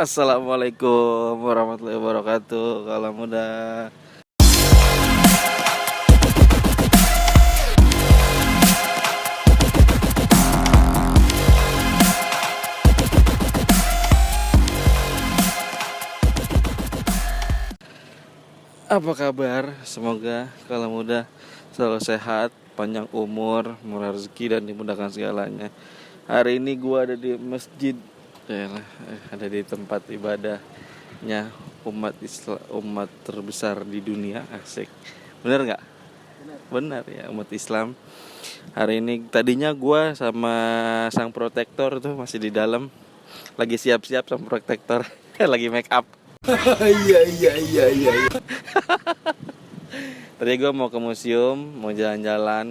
Assalamualaikum warahmatullahi wabarakatuh. Kalau muda. Apa kabar? Semoga kalau muda selalu sehat, panjang umur, murah rezeki dan dimudahkan segalanya. Hari ini gua ada di masjid, ada di tempat ibadahnya umat terbesar di dunia, asik. Bener nggak? Benar ya, umat Islam. Hari ini tadinya gue sama sang protektor tuh masih di dalam, lagi siap-siap sang protektor, lagi make up. Iya. Tadi gue mau ke museum, mau jalan-jalan,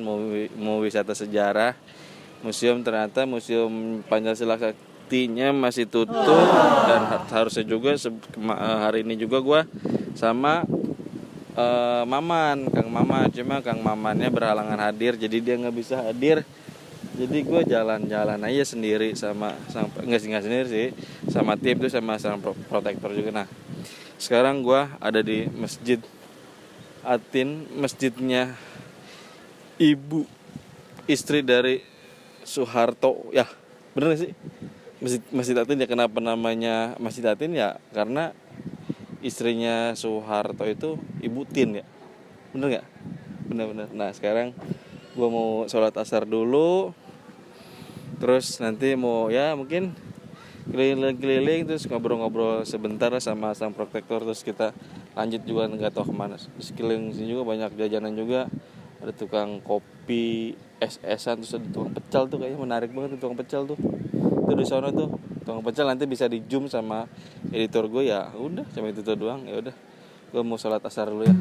mau wisata sejarah. Ternyata museum Pancasila Saktinya masih tutup. Dan harusnya juga hari ini juga gue sama Kang Maman, cuma Kang Mamannya berhalangan hadir, jadi dia nggak bisa hadir. Jadi gue jalan-jalan aja sendiri sama nggak sendiri sih, sama tim tuh, sama sang protektor juga. Nah, sekarang gue ada di Masjid Atin, masjidnya ibu istri dari Soeharto. Ya, bener sih. Masjid Atin ya, kenapa namanya Masjid Atin ya? Karena istrinya Soeharto itu Ibu Tin ya, bener nggak? Bener. Nah sekarang gue mau sholat asar dulu, terus nanti mau ya mungkin keliling-keliling, terus ngobrol-ngobrol sebentar sama sang protektor, terus kita lanjut juga nggak tahu kemana. Di sekeliling sini juga banyak jajanan juga, ada tukang kopi, es-esan, terus ada tukang pecel tuh, kayaknya menarik banget tuh tukang pecel tuh di sana tuh. Tukang pecel nanti bisa di zoom sama editor gue, ya udah cuma itu tuh doang. Ya udah, gue mau sholat asar dulu ya.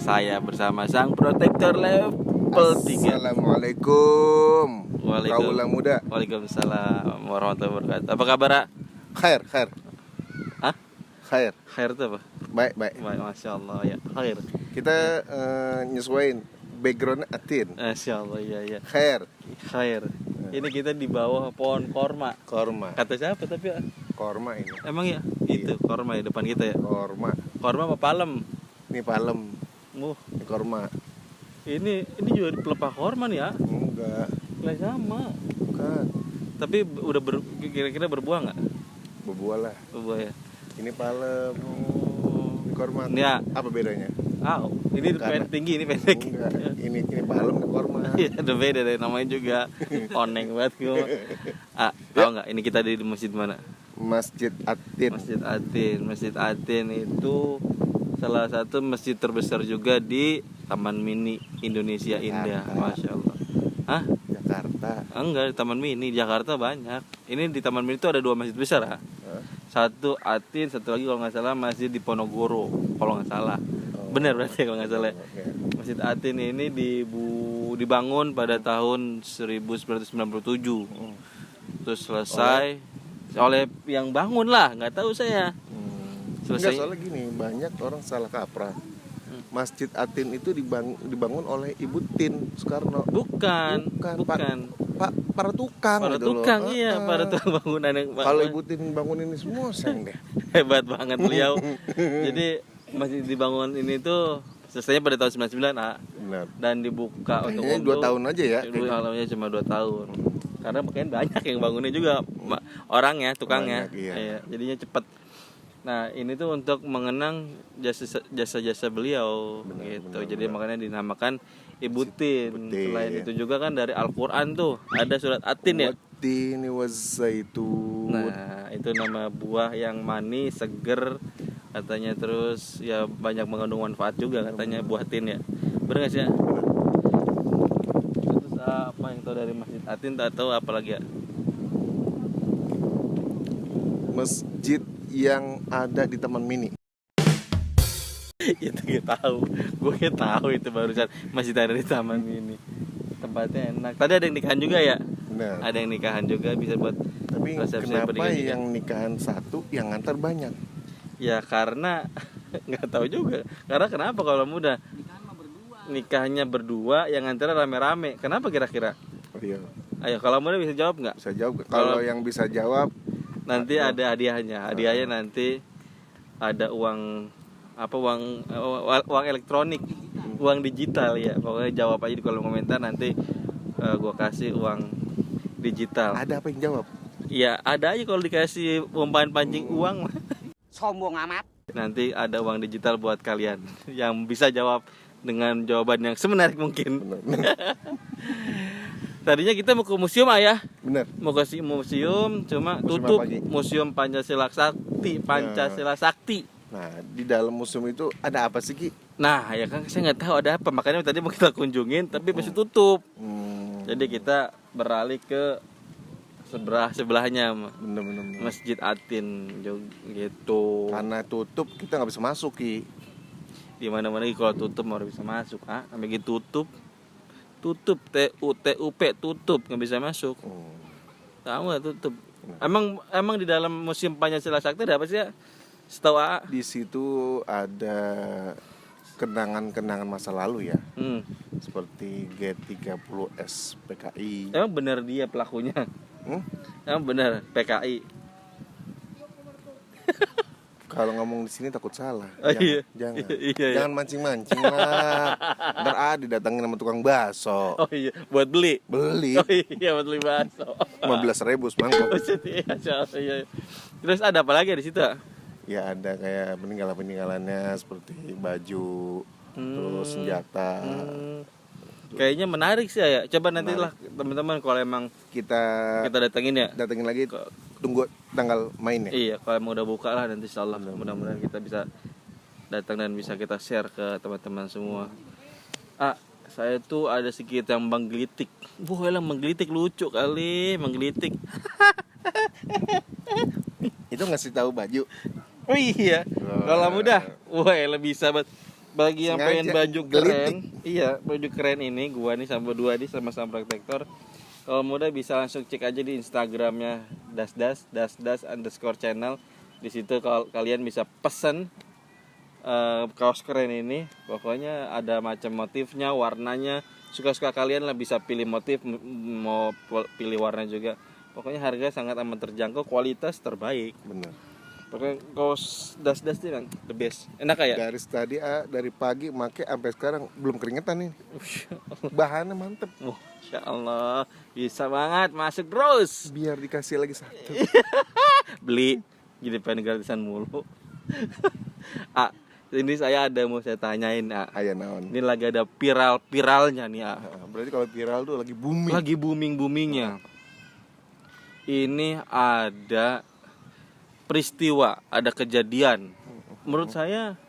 Saya bersama sang protektor level 3. Assalamualaikum. Kaulah muda. Waalaikumsalam warahmatullahi wabarakatuh. Apa kabar, Ak? Khair. Hah? Khair. Khair itu apa? Baik. Masya Allah ya. Khair. Kita nyesuaiin background Atin. Masya Allah ya. Khair. Ini kita di bawah pohon korma. Kata siapa tapi ya? Korma ini. Emang ya? Iya. Itu korma ya depan kita ya. Korma apa palem? Ini palem. Ini korma. Ini juga pelepah korma nih ya? Enggak. Nggak sama. Bukan. Tapi udah kira-kira berbuah nggak? Berbuah lah. Berbuah ya. Ini palem. Ini korma. Ya. Apa bedanya? Ini tinggi, ini pendek. Enggak. Ini palem, ini korma. Iya, udah beda deh, namanya juga oneng banget gue. Tahu nggak? Ini kita di masjid mana? Masjid Atin. Masjid Atin itu salah satu masjid terbesar juga di Taman Mini Indonesia Indah. Masya Allah. Hah? Jakarta. Enggak, di Taman Mini di Jakarta banyak. Ini di Taman Mini itu ada 2 masjid besar ya. Satu Atin, satu lagi kalau nggak salah masjid di Ponorogo, kalau nggak salah. Benar berarti kalau nggak salah. Masjid Atin ini dibangun pada tahun 1997. Terus selesai oleh yang bangun lah, nggak tahu saya. Enggak, soalnya gini, banyak orang salah kaprah. Masjid Atin itu dibangun oleh Ibu Tin Soekarno. Bukan. Pak, para tukang Para gitu loh. tukang iya, para tukang bangunan yang Kalau Ibu Tin bangun ini semua sayang deh. hebat banget beliau. Jadi masih dibangun ini tuh selesainya pada tahun 99 Benar. dan dibuka untuk Kayaknya 2 tahun aja ya. Awalnya cuma 2 tahun. Karena makin banyak yang bangunnya juga orangnya, tukangnya. Banyak, iya. Iya, jadinya cepat. Nah, ini tuh untuk mengenang jasa-jasa beliau gitu. benar, Jadi makanya dinamakan Ibu Tin. Tin. Selain itu juga kan dari Al-Qur'an tuh ada surat At-Tin ya. Watini wazaitun. Nah, itu nama buah yang manis, seger katanya, terus ya banyak mengandung manfaat juga katanya buah tin ya. Bener gak sih ya? Terus apa yang tahu dari Masjid Atin atau apa lagi ya? Masjid yang ada di Taman Mini. Itu gue tahu. Gue tahu itu barusan masih ada di taman ini. Tempatnya enak. Tadi ada yang nikahan juga ya? Benar. Ada yang nikahan juga, bisa buat Tapi resepsi kenapa pernikahan juga. yang nikahan satu yang ngantar banyak? Ya karena nggak tahu juga. Karena kenapa kalau muda? Nikahnya berdua, yang antara rame-rame. Kenapa kira-kira? Iya. Ayo kalau muda bisa jawab nggak? Bisa jawab. Kalau- Kalau yang bisa jawab Nanti ada hadiahnya. Hadiahnya nanti ada uang apa uang elektronik, uang digital ya. Pokoknya jawab aja di kolom komentar, nanti gua kasih uang digital. ada apa yang jawab? Iya, ada aja kalau dikasih umpan pancing uang. Sombong amat. Nanti ada uang digital buat kalian yang bisa jawab dengan jawaban yang semenarik mungkin. Benar. Tadinya kita mau ke museum ayah, Benar. mau ke museum cuma Museum tutup. apa, Ji? Museum Pancasila Sakti. Nah, di dalam museum itu ada apa sih, Ki? Nah, ya kan saya nggak tahu ada apa, makanya tadi mau kita kunjungin tapi masih tutup. Jadi kita beralih ke sebelahnya Benar. Masjid Atin gitu. Karena tutup kita nggak bisa masuk, Ki. Di mana-mana kalau tutup mau bisa masuk, sampai gitu tutup TUP tutup, nggak bisa masuk. Tahu nggak tutup? Emang di dalam Museum Pancasila Sakti ada apa sih ya? Setahu A. Di situ ada kenangan-kenangan masa lalu ya, seperti G30S PKI. Emang benar dia pelakunya? Emang benar PKI? Kalau ngomong di sini takut salah. Oh, iya. Iya. Jangan mancing-mancing lah. Ntar didatangin sama tukang bakso. Oh iya, buat beli. Beli Oh iya, buat beli bakso. 15.000 semangkuk. Iya. Terus ada apa lagi di situ? Ya ada kayak peninggalan-peninggalannya seperti baju, terus senjata. Kayaknya menarik sih ya. Coba nanti lah teman-teman kalau emang Kita kita datengin ya. datengin lagi, tunggu tanggal mainnya. Iya, kalau emang udah buka lah nanti insyaallah mudah-mudahan kita bisa datang dan bisa kita share ke teman-teman semua. Saya tuh ada sedikit yang menggelitik. Wah, yang menggelitik lucu kali, menggelitik. Itu ngasih tahu baju. Oh iya. Kalau mudah, wah, lebih bisa bagi yang Sengaja pengen baju keren. gelitik. Iya, baju keren ini gua nih sama dua nih sama-sama protektor. Kalau mudah bisa langsung cek aja di Instagramnya _channel. Di situ kalau kalian bisa pesen kaos keren ini. Pokoknya ada macam motifnya, warnanya, suka-suka kalian lah, bisa pilih motif, mau pilih warna juga. Pokoknya harga sangat amat terjangkau, kualitas terbaik. Bener. Pokoknya kaos das itu kan the best. Enak ya? Dari pagi make sampai sekarang belum keringetan nih. Bahannya mantep. Masya Allah, bisa banget, masuk terus. Biar dikasih lagi satu. Beli, jadi pengen gratisan mulu. Ini saya ada mau saya tanyain. Aya naon. Ini lagi ada viralnya nih. Berarti kalau viral tuh lagi booming. Lagi boomingnya. Ini ada peristiwa, ada kejadian. Menurut saya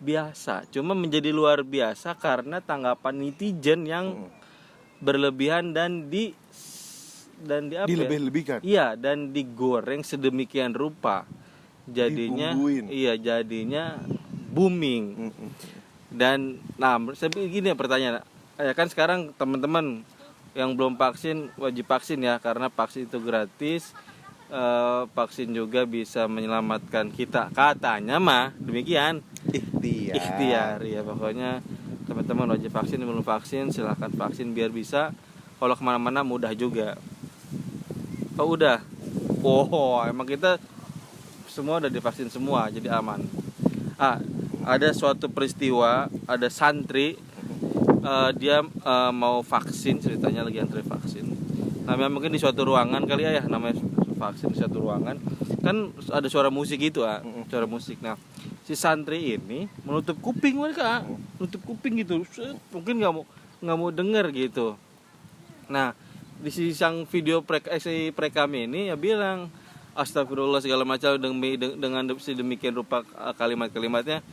biasa, cuma menjadi luar biasa karena tanggapan netizen yang berlebihan dan apa ya? Dilebih-lebihkan. Iya, dan digoreng sedemikian rupa. Jadinya Dibumbuin. jadinya booming. Dan saya begini ya pertanyaan. Ya kan sekarang teman-teman yang belum vaksin wajib vaksin ya, karena vaksin itu gratis vaksin juga bisa menyelamatkan kita, katanya mah demikian. Ikhtiar ya, pokoknya teman-teman wajib vaksin, belum vaksin silahkan vaksin biar bisa kalau kemana-mana mudah juga. Oh udah, oh emang kita semua udah divaksin semua jadi aman. Ada suatu peristiwa, ada santri dia mau vaksin, ceritanya lagi antri vaksin. Namanya mungkin di suatu ruangan kali ya, namanya vaksin di suatu ruangan kan ada suara musik gitu suara musik. Nah si santri ini menutup kuping mereka, menutup kuping gitu, mungkin nggak mau denger gitu. Nah di si sang video si prekam ini ya bilang astagfirullah segala macam dengan sedemikian rupa kalimat-kalimatnya,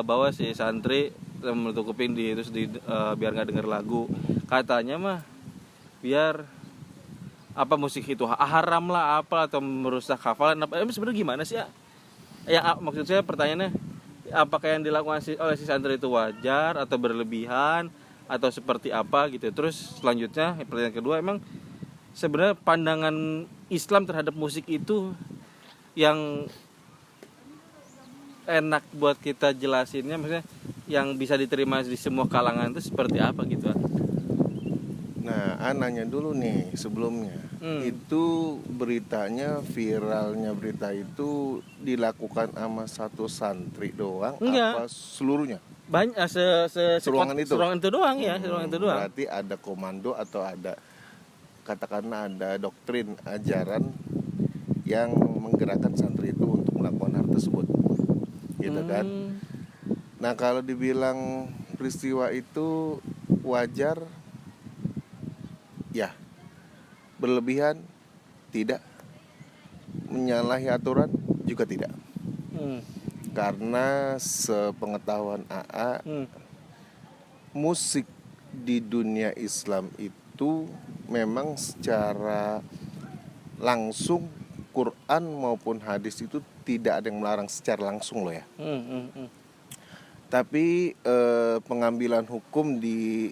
bahwa si santri menutup kuping biar nggak denger lagu, katanya mah biar apa musik itu haram lah apa atau merusak hafalan apa. Sebenarnya gimana sih ya? Yang maksud saya pertanyaannya, apakah yang dilakukan oleh si santri itu wajar atau berlebihan atau seperti apa gitu. Terus selanjutnya pertanyaan kedua, emang sebenarnya pandangan Islam terhadap musik itu yang enak buat kita jelasinnya, maksudnya yang bisa diterima di semua kalangan itu seperti apa gitu. Nah, nanya dulu nih sebelumnya. Itu beritanya, viralnya berita itu dilakukan sama satu santri doang? Enggak. Apa seluruhnya? Banyak Ruangan itu doang ya, ruangan itu doang. Berarti ada komando atau ada, katakanlah ada doktrin ajaran yang menggerakkan santri itu untuk melakukan hal tersebut. Gitu kan? Nah, kalau dibilang peristiwa itu wajar, ya, berlebihan tidak, menyalahi aturan juga tidak. Karena sepengetahuan AA, musik di dunia Islam itu memang secara langsung Quran maupun hadis itu tidak ada yang melarang secara langsung loh ya. Tapi pengambilan hukum di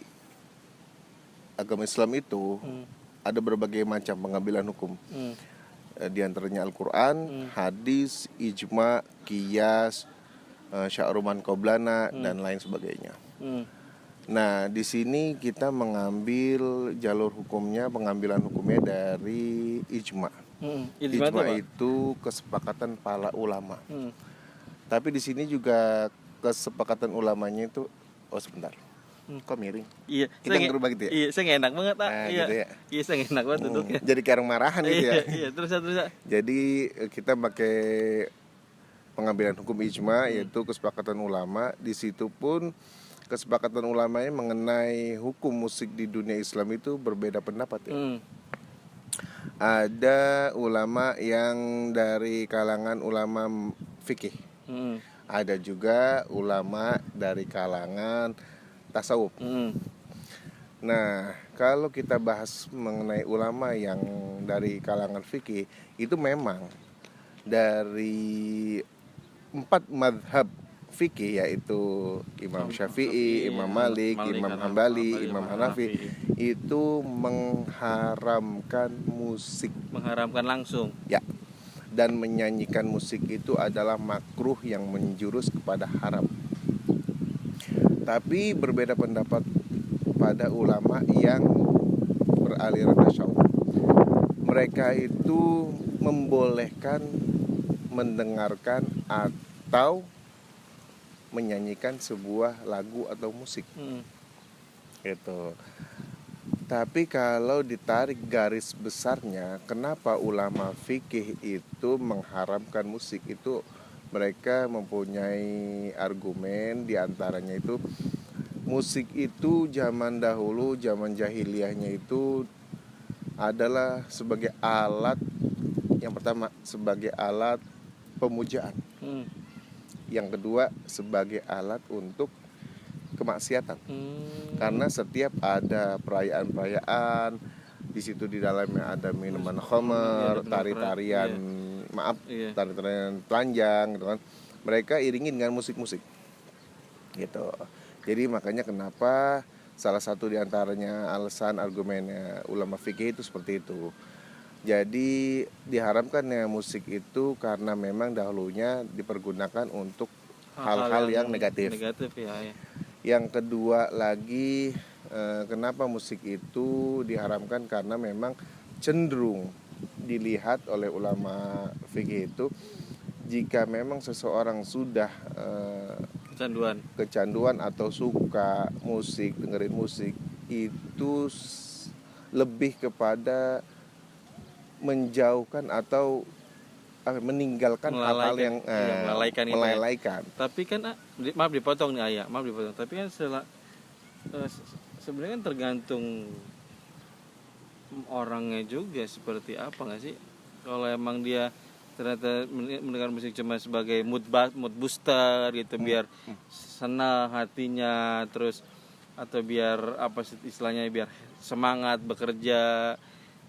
agama Islam itu ada berbagai macam pengambilan hukum. Di antaranya Al-Quran, hadis, ijma, qiyas, sya'ruman qoblana dan lain sebagainya. Nah, di sini kita mengambil jalur hukumnya, pengambilan hukumnya dari ijma. Ijma itu kesepakatan para ulama. Tapi di sini juga kesepakatan ulamanya itu, sebentar. Kok miring? Iya, kita ngerubah gitu ya? Iya, saya nggak enak banget iya. Gitu ya? Iya, saya nggak enak banget duduknya. Jadi kayak orang marahan gitu ya? Iya, terus. Jadi kita pakai pengambilan hukum ijma, yaitu kesepakatan ulama. Di situ pun kesepakatan ulamanya mengenai hukum musik di dunia Islam itu berbeda pendapat ya. Ada ulama yang dari kalangan ulama fikih. Ada juga ulama dari kalangan tasawuf. Nah, kalau kita bahas mengenai ulama yang dari kalangan fikih, itu memang dari 4 madhab fikih, yaitu Imam Syafi'i, Imam Malik, Imam Hambali, Imam Hanafi, itu mengharamkan musik. Mengharamkan langsung. Ya. Dan menyanyikan musik itu adalah makruh yang menjurus kepada haram. Tapi berbeda pendapat pada ulama yang beraliran tasawuf. Mereka itu membolehkan mendengarkan atau menyanyikan sebuah lagu atau musik. Gitu. Tapi kalau ditarik garis besarnya, kenapa ulama fikih itu mengharamkan musik itu? Mereka mempunyai argumen, diantaranya itu musik itu zaman dahulu, zaman jahiliyahnya itu adalah sebagai alat, yang pertama sebagai alat pemujaan, yang kedua sebagai alat untuk kemaksiatan. Karena setiap ada perayaan-perayaan, di situ di dalamnya ada minuman khamar, tari-tarian tari-tarian telanjang gitu kan. Mereka iringin dengan musik-musik. Gitu. Jadi makanya kenapa salah satu di antaranya alasan argumennya ulama fikih itu seperti itu. Jadi diharapkan ya musik itu karena memang dahulunya dipergunakan untuk hal-hal yang negatif. Ya, ya. Yang kedua lagi, kenapa musik itu diharamkan karena memang cenderung dilihat oleh ulama fikih itu, jika memang seseorang sudah kecanduan atau suka musik, dengerin musik, itu lebih kepada menjauhkan atau meninggalkan hal-hal yang melalaikan. Tapi kan maaf dipotong nih Ayah, tapi kan sebenarnya kan tergantung orangnya juga seperti apa nggak sih. Kalau emang dia ternyata mendengar musik cuma sebagai mood booster gitu, biar senang hatinya, terus atau biar apa istilahnya, biar semangat bekerja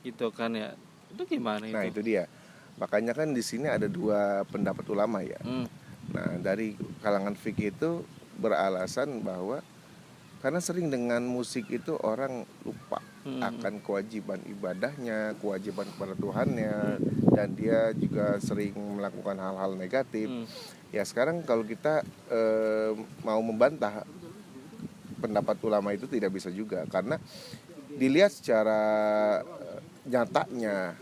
gitu kan ya, itu gimana itu? Nah itu dia, makanya kan di sini ada dua pendapat ulama ya. Nah dari kalangan fikih itu beralasan bahwa karena sering dengan musik itu orang lupa akan kewajiban ibadahnya, kewajiban kepada Tuhannya, dan dia juga sering melakukan hal-hal negatif. Ya sekarang kalau kita mau membantah pendapat ulama itu tidak bisa juga, karena dilihat secara nyatanya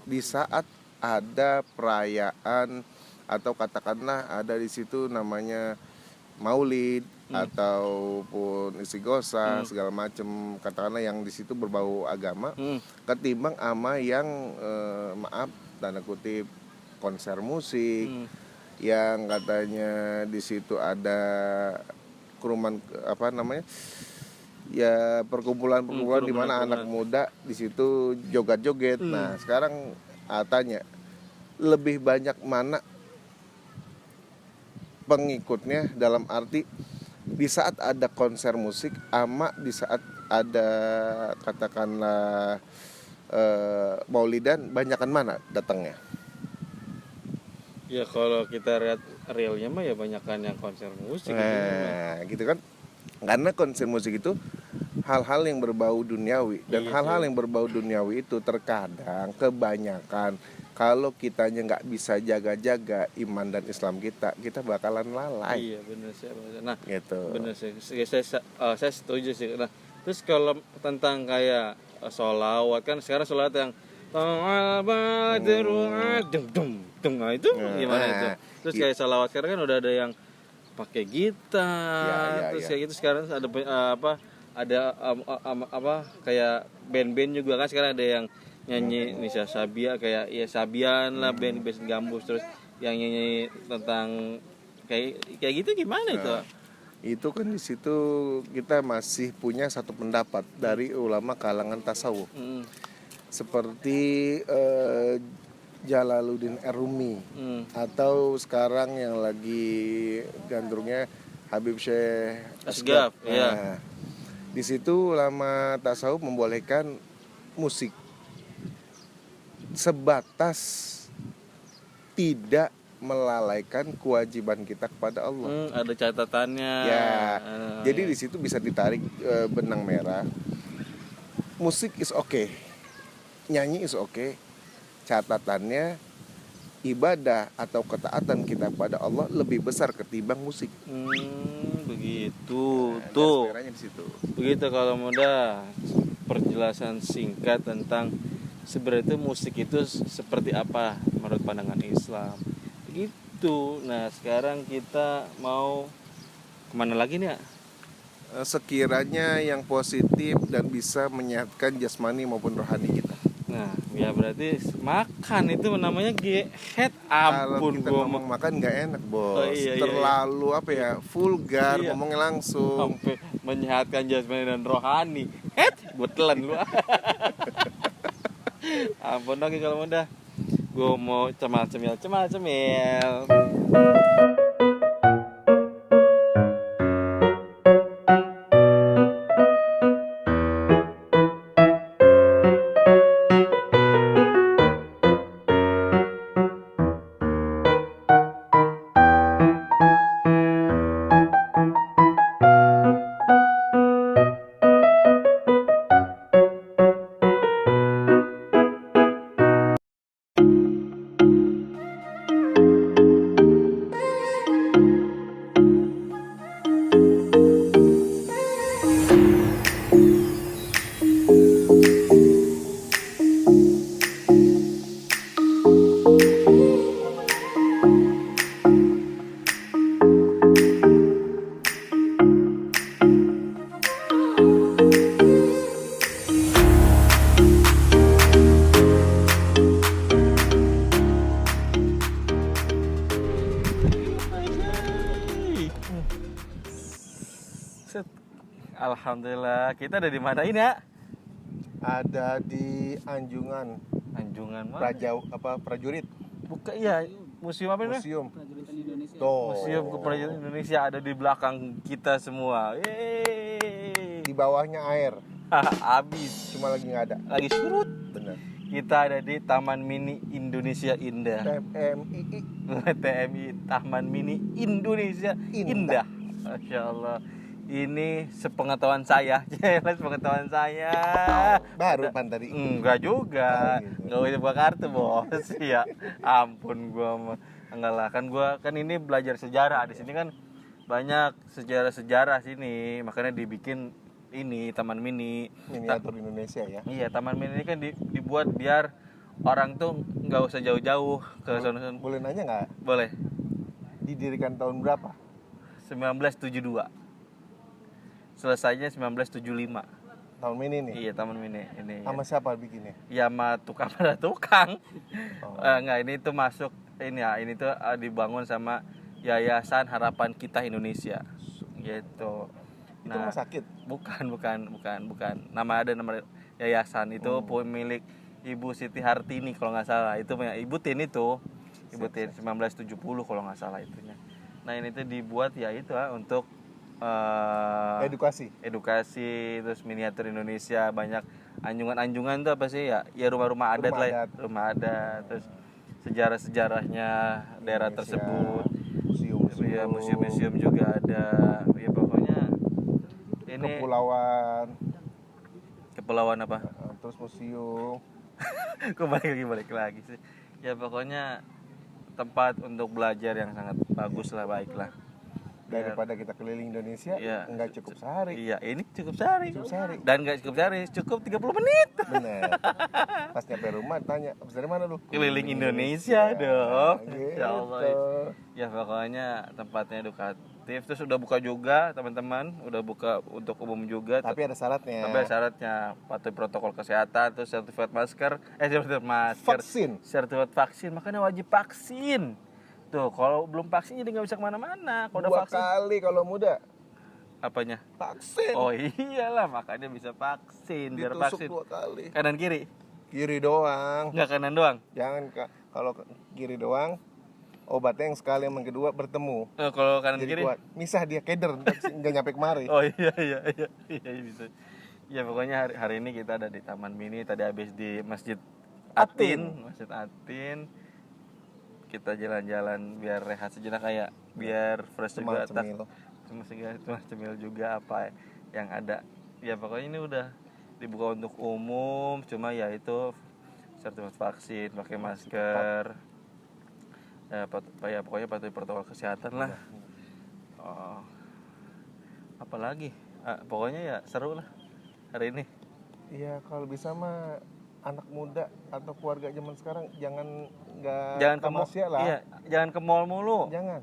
di saat ada perayaan atau katakanlah ada di situ namanya maulid ataupun istighosah segala macam, katakanlah yang di situ berbau agama, ketimbang ama yang maaf tanda kutip konser musik yang katanya di situ ada keruman apa namanya ya perkumpulan di mana anak muda di situ joget-joget. Nah sekarang tanya, lebih banyak mana pengikutnya, dalam arti di saat ada konser musik ama di saat ada katakanlah maulidan, banyakan mana datangnya? Ya kalau kita lihat realnya mah ya banyakan yang konser musik. Nah gitu kan, karena konser musik itu hal-hal yang berbau duniawi, dan hal-hal yang berbau duniawi itu terkadang kebanyakan kalau kitanya nggak bisa jaga-jaga iman dan Islam kita bakalan lalai. Iya benar sih. Nah gitu. Benar sih. Saya setuju sih. Nah terus kalau tentang kayak sholawat, kan sekarang sholawat yang nah itu gimana itu? Terus kayak sholawat sekarang kan udah ada yang pakai gitar, terus kayak gitu. Sekarang ada ada kayak band-band juga kan sekarang, ada yang nyanyi Nisa Sabia, kayak ya Sabian lah, band gambus, terus yang nyanyi tentang kayak gitu gimana itu? Itu kan di situ kita masih punya satu pendapat dari ulama kalangan tasawuf. Seperti Jalaluddin Ar-Rumi atau sekarang yang lagi gandrungnya Habib Syekh Asgaf. Nah, di situ ulama tasawuf membolehkan musik sebatas tidak melalaikan kewajiban kita kepada Allah. Ada catatannya. Jadi di situ bisa ditarik benang merah. Musik is okay, nyanyi is okay. Catatannya ibadah atau ketaatan kita pada Allah lebih besar ketimbang musik. Begitu. Tuh. Di situ. Begitu kalau mudah perjelasan singkat tentang sebenarnya musik itu seperti apa menurut pandangan Islam. Begitu. Nah, sekarang kita mau kemana lagi nih ya? Sekiranya yang positif dan bisa menyehatkan jasmani maupun rohani kita. Nah, ya berarti makan itu namanya head. Ampun, kalau kita ngomong makan nggak enak bos. Terlalu apa ya, vulgar ngomongnya langsung. Sampai menyehatkan jasmani dan rohani. Head, gue telan lu. Ampun lagi kalau udah. Gue mau cemil. Alhamdulillah. Kita ada di mana ini ya? Ada di Anjungan. Anjungan mana? Prajurit. Bukan, iya. Museum apa ini? Museum. Prajurit Indonesia. Tuh. Museum Keprajuritan Indonesia ada di belakang kita semua. Yeay. Di bawahnya air. Habis. Cuma lagi nggak ada. Lagi surut. Bener. Kita ada di Taman Mini Indonesia Indah. TMII. TMI Taman Mini Indonesia Indah. Masya Allah. Ini sepengetahuan saya. Sepengetahuan saya. Baru pan tadi. Enggak juga. Oh, gitu. Enggak usah buka kartu, Bos. Ya, ampun gua mah. Enggak lah, kan gua kan ini belajar sejarah. Di sini kan banyak sejarah-sejarah sini, makanya dibikin ini Taman Mini. Miniatur Indonesia ya. Iya, Taman Mini ini kan dibuat biar orang tuh nggak usah jauh-jauh ke sana. Boleh nanya nggak? Boleh. Didirikan tahun berapa? 1972. Selesainya 1975. Tahun Mini nih. Iya, Taman Mini ini. Sama siapa bikinnya? Ya sama tukang. Oh. Enggak, ini tuh masuk ini ya, ini tuh dibangun sama Yayasan Harapan Kita Indonesia. Gitu. Itu rumah sakit. Bukan. Nama yayasan itu pemilik Ibu Siti Hartini kalau nggak salah. Itu punya Ibu Tin itu. Ibu Tin 1970 kalau nggak salah itunya. Nah, ini tuh dibuat ya itu untuk edukasi terus miniatur Indonesia, banyak anjungan tuh apa sih ya rumah-rumah adat lah ya. Rumah adat, terus sejarah-sejarahnya daerah Indonesia, tersebut, museum juga ada ya, pokoknya ini kepulauan apa terus museum. kok balik lagi sih ya, pokoknya tempat untuk belajar yang sangat bagus lah, baiklah. Daripada kita keliling Indonesia, ya, nggak cukup sehari. Iya, ini cukup sehari. Dan nggak cukup sehari, cukup 30 menit. Bener. Pas nyampe rumah tanya, habis dari mana lu? Keliling Indonesia dong. Gitu. Ya Allah. Ya pokoknya tempatnya edukatif. Terus udah buka juga teman-teman, udah buka untuk umum juga. Tapi ada syaratnya. Patuhi protokol kesehatan, terus sertifikat masker, sertifikat vaksin, makanya wajib vaksin. Tuh, kalau belum vaksin jadi nggak bisa kemana-mana. Kalau udah vaksin. 2 kali kalau muda. Apanya? Vaksin. Oh iyalah, makanya bisa vaksin. Biar vaksin. 2 kali. Kanan kiri? Kiri doang. Nggak kanan doang? Jangan kalau kiri doang, obatnya yang sekali yang kedua bertemu. Kalau kanan jadi kiri? Kuat. Misah dia keder, nggak nyampe kemari. Oh iya bisa. Ya pokoknya hari ini kita ada di Taman Mini. Tadi habis di Masjid Atin. Kita jalan-jalan biar rehat sejenak, kayak biar fresh juga, cemil juga apa yang ada. Ya pokoknya ini udah dibuka untuk umum, cuma ya itu sertifikat vaksin, pakai masker, ya pokoknya patuhi protokol kesehatan lah. Apalagi pokoknya ya seru lah hari ini. Iya, kalau bisa mah anak muda atau keluarga zaman sekarang jangan ke mall lah. Iya, jangan ke mall mulu. Jangan.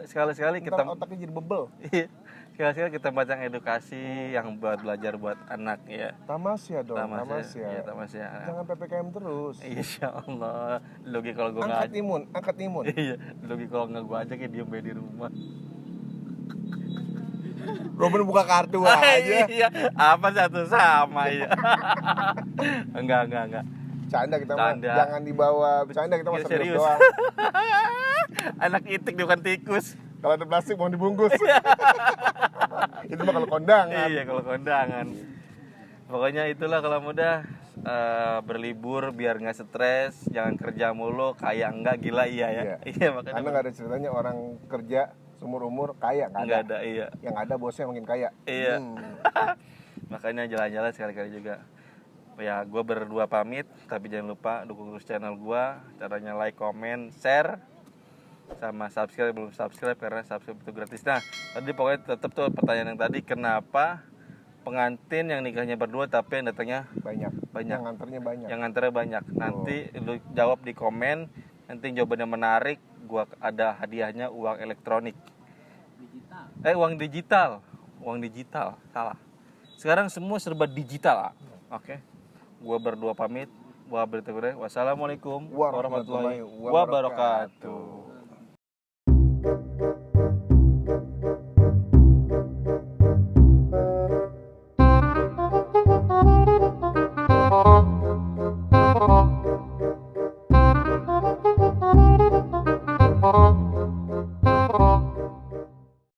Sekali-sekali kita otaknya jadi bebel. Iya. Sekali-sekali kita baca edukasi yang buat belajar buat anak ya. Tamasya dong, tamasya. Iya, tamasya. Jangan PPKM terus. Insyaallah. Logi kalau gua angkat imun. Iya, logi kalau enggak gua ajak ya diem di rumah. Robin buka kartu aja. Iya, apa satu sama ya. Enggak. Canda kita mah, jangan dibawa bercanda, kita mah serius doang. Anak itik bukan tikus. Kalau ada plastik mau dibungkus. Itu mah kalau kondangan. Iya, kalau kondangan. Pokoknya itulah kalau mudah berlibur biar nggak stres, jangan kerja mulu, kayak enggak gila ya. Iya, makanya. Karena nggak ada ceritanya orang kerja seumur kaya, nggak ada. Iya. Yang ada bosnya makin kaya. Iya. Makanya jalan-jalan sekali-kali juga. Ya, gue berdua pamit, tapi jangan lupa dukung terus channel gue. Caranya like, comment, share, sama subscribe belum subscribe, karena subscribe itu gratis. Nah, tadi pokoknya tetap tuh pertanyaan yang tadi, kenapa pengantin yang nikahnya berdua tapi yang datangnya banyak. Yang nganternya banyak. Nanti lu jawab di komen. Nanti jawabannya menarik, gua ada hadiahnya uang elektronik. Uang digital. Salah. Sekarang semua serba digital. Oke. Gua berdua pamit. Wassalamualaikum warahmatullahi wabarakatuh.